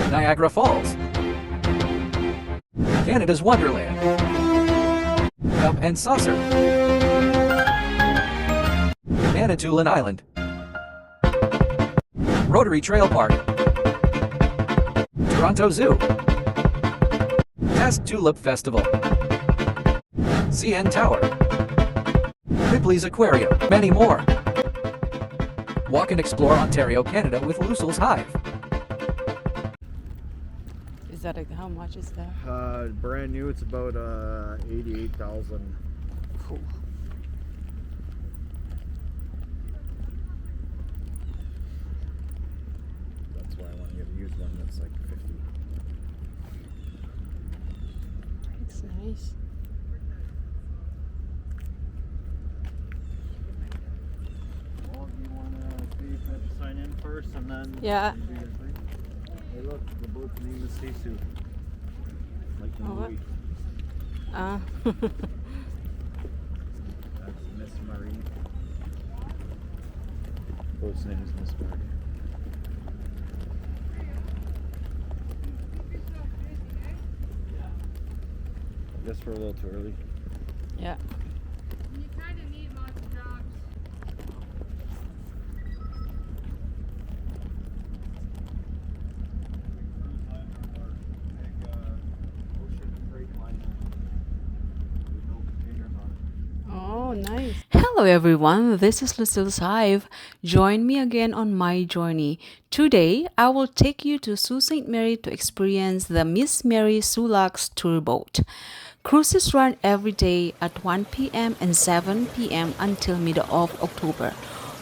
Niagara Falls, Canada's Wonderland, Cup and Saucer, Manitoulin Island, Rotary Trail Park, Toronto Zoo, Test Tulip Festival, CN Tower, Ripley's Aquarium, many more. Walk and explore Ontario, Canada with LUCIL's HIVE. Is that how much is that? Brand new, it's about 88,000. Cool. That's why I want to get a used one that's like 50. It's nice. Well, do you want to see if I have to sign in first and then? Yeah. Do your thing? Hey, look, the boat's name is Sisu. Like the movie. That's Miss Marie. Boat's name is Miss Marie. I guess we're a little too early. Yeah. You kind of need lots of jobs. Oh, nice. Hello everyone, this is LUCIL's HIVE. Join me again on my journey. Today, I will take you to Sault Ste. Marie to experience the Miss Mary Sulaks tour boat. Cruises run every day at 1 p.m. and 7 p.m. until middle of October,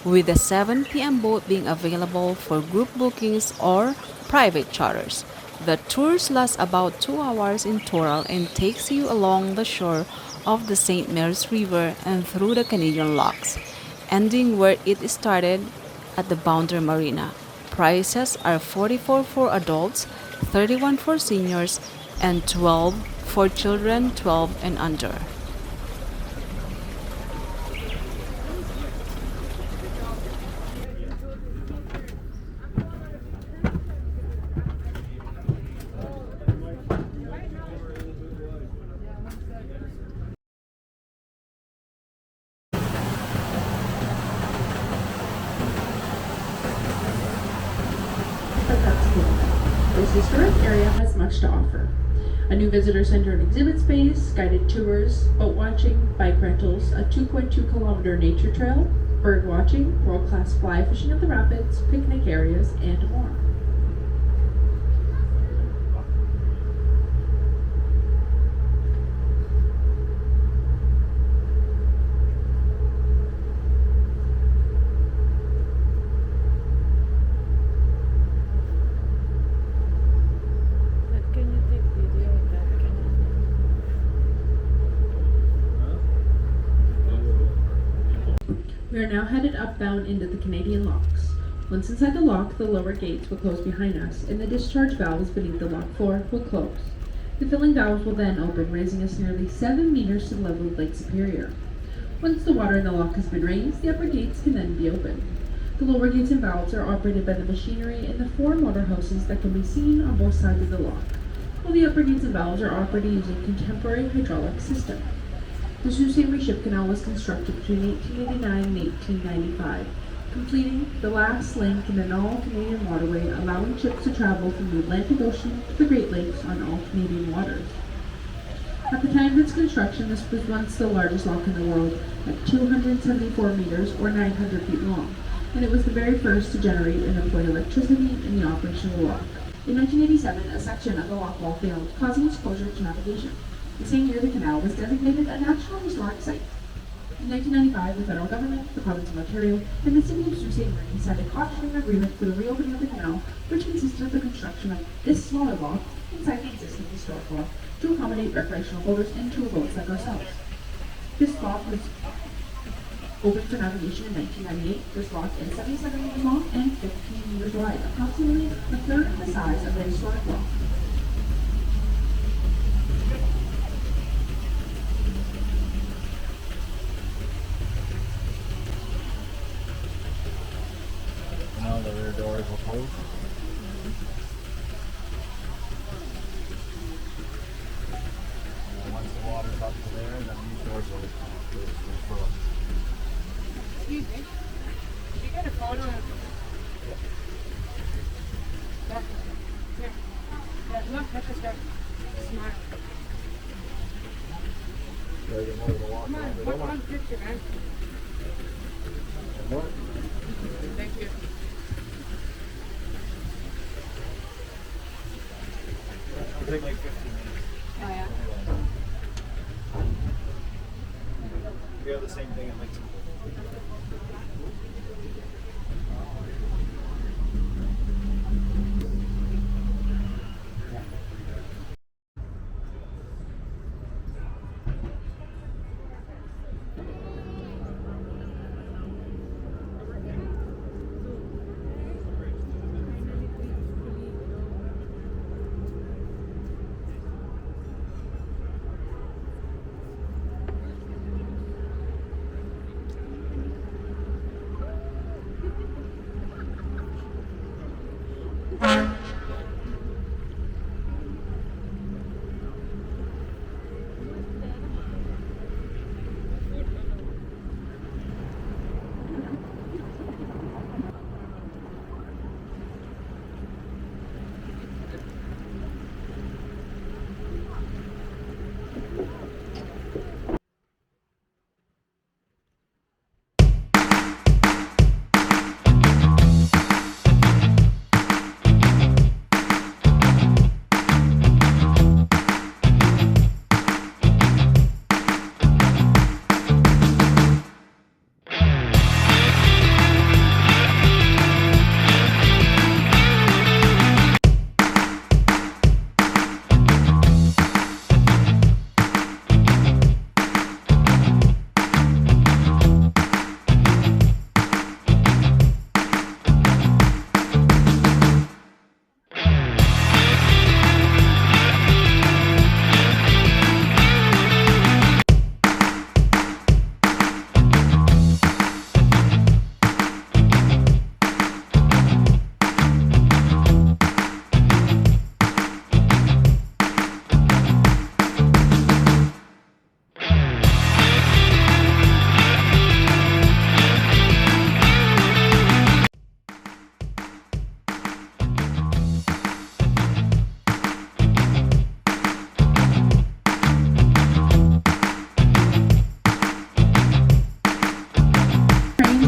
with the 7 p.m. boat being available for group bookings or private charters. The tours last about 2 hours in total and takes you along the shore of the St. Mary's River and through the Canadian locks, ending where it started at the Boundary Marina. Prices are $44 for adults, $31 for seniors, and $12 for children 12 and under. This historic area has much to offer. A new visitor center and exhibit space, guided tours, boat watching, bike rentals, a 2.2-kilometer nature trail, bird watching, world-class fly fishing at the rapids, picnic areas, and more. Can you take video of that? We are now headed upbound into the Canadian locks. Once inside the lock, the lower gates will close behind us, and the discharge valves beneath the lock floor will close. The filling valves will then open, raising us nearly 7 meters to the level of Lake Superior. Once the water in the lock has been raised, the upper gates can then be opened. The lower gates and valves are operated by the machinery in the 4 motor houses that can be seen on both sides of the lock, while the upper gates and valves are operated using a contemporary hydraulic system. The Sault Ste. Marie Ship Canal was constructed between 1889 and 1895, completing the last link in an all-Canadian waterway, allowing ships to travel from the Atlantic Ocean to the Great Lakes on all Canadian waters. At the time of its construction, this was once the largest lock in the world, at 274 meters or 900 feet long, and it was the very first to generate and employ electricity in the operation of the lock. In 1987, a section of the lock wall failed, causing its closure to navigation. The same year, the canal was designated a National Historic Site. In 1995, the federal government, the province of Ontario, and the city of Sault Ste. Marie signed a cost-sharing agreement for the reopening of the canal, which consisted of the construction of this smaller lock inside the existing historic lock to accommodate recreational boaters and tour boats like ourselves. This lock was opened for navigation in 1998. This lock is 77 meters long and 15 meters wide, approximately a third of the size of the historic lock. Excuse me. Did you get a photo of that? Here. Yeah, look, that's just that smile. Come on, put one picture, man. Thank you. It'll take like 15 minutes. Oh, yeah. We have the same thing in like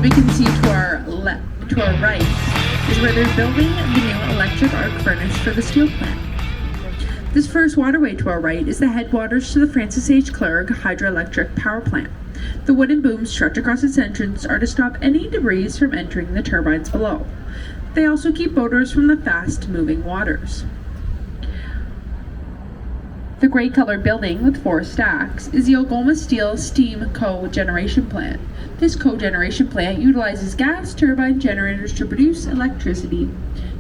we can see to our right is where they're building the new electric arc furnace for the steel plant. This first waterway to our right is the headwaters to the Francis H. Clerg hydroelectric power plant. The wooden booms stretched across its entrance are to stop any debris from entering the turbines below. They also keep boaters from the fast-moving waters. The gray-colored building with 4 stacks is the Algoma Steel Steam Cogeneration Plant. This cogeneration plant utilizes gas turbine generators to produce electricity.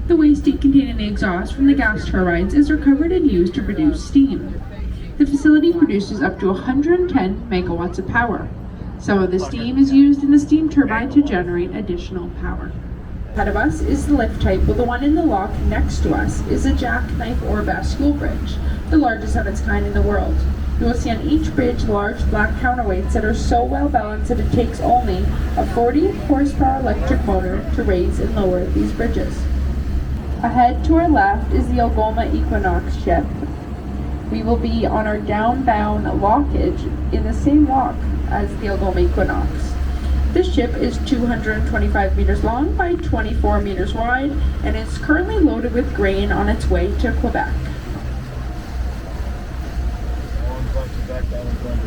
The waste heat containing the exhaust from the gas turbines is recovered and used to produce steam. The facility produces up to 110 megawatts of power. Some of the steam is used in the steam turbine to generate additional power. Ahead of us is the lift type, while the one in the lock next to us is a jackknife or bascule bridge, the largest of its kind in the world. You will see on each bridge large black counterweights that are so well balanced that it takes only a 40 horsepower electric motor to raise and lower these bridges. Ahead to our left is the Algoma Equinox ship. We will be on our downbound lockage in the same lock as the Algoma Equinox. This ship is 225 meters long by 24 meters wide and is currently loaded with grain on its way to Quebec.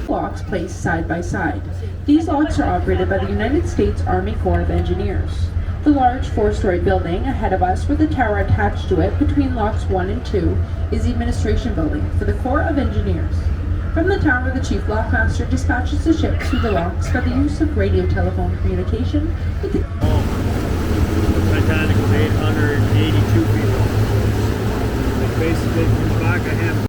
Locks placed side by side. These locks are operated by the United States Army Corps of Engineers. The large 4-story building ahead of us with a tower attached to it between locks 1 and 2 is the administration building for the Corps of Engineers. From the tower, the chief lockmaster dispatches the ship through the locks by the use of radio telephone communication with the Titanic was 882 feet long. Like basically from back of him.